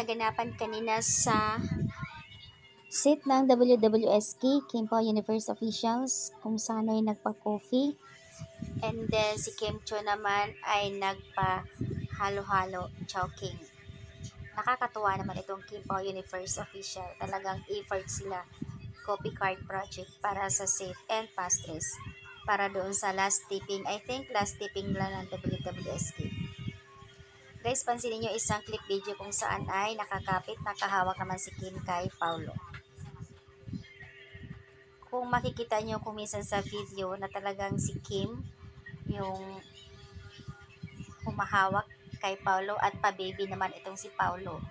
kaganapan kanina sa set ng WWSK, Kim Pao Universe Officials, kung saan ay nagpa-coffee. And then si Kim Cho naman ay nagpa-halo-halo choking. Nakakatuwa naman itong Kim Pao Universe Official. Talagang effort sila. Coffee card project para sa set and pastries. Para doon sa last tipping. I think last tipping lang ng WWSK. Guys, pansinin nyo isang clip video kung saan ay nakakapit, nakahawak naman si Kim kay Paulo. Kung makikita nyo kung minsan sa video na talagang si Kim yung humahawak kay Paulo at pa-baby naman itong si Paulo.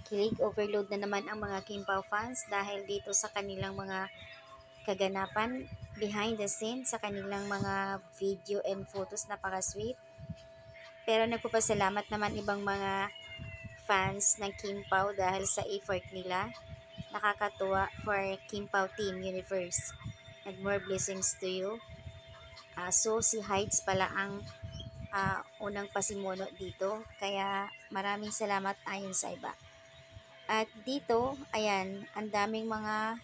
Kilig overload na naman ang mga Kim Pao fans dahil dito sa kanilang mga kaganapan behind the scenes, sa kanilang mga video and photos, napaka-sweet. Pero nagpapasalamat naman ibang mga fans ng Kim Pao dahil sa effort nila. Nakakatuwa for Kim Pao Team Universe. And more blessings to you. So si Heights pala ang unang pasimuno dito. Kaya maraming salamat ayon sa iba. At dito, ayan, ang daming mga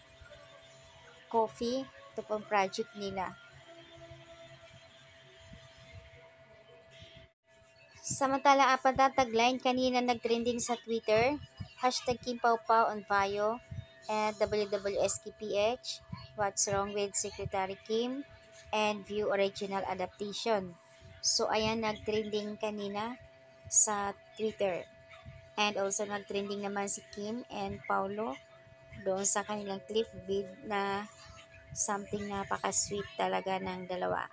coffee. Ito pong project nila. Samantala, ang patatagline kanina nagtrending sa Twitter, hashtag KimPauPau on bio, and WWSKPH, what's wrong with Secretary Kim, and view original adaptation. So, ayan, nagtrending kanina sa Twitter. And also, nagtrending naman si Kim and Paulo doon sa kanilang clip vid na something napaka-sweet talaga ng dalawa.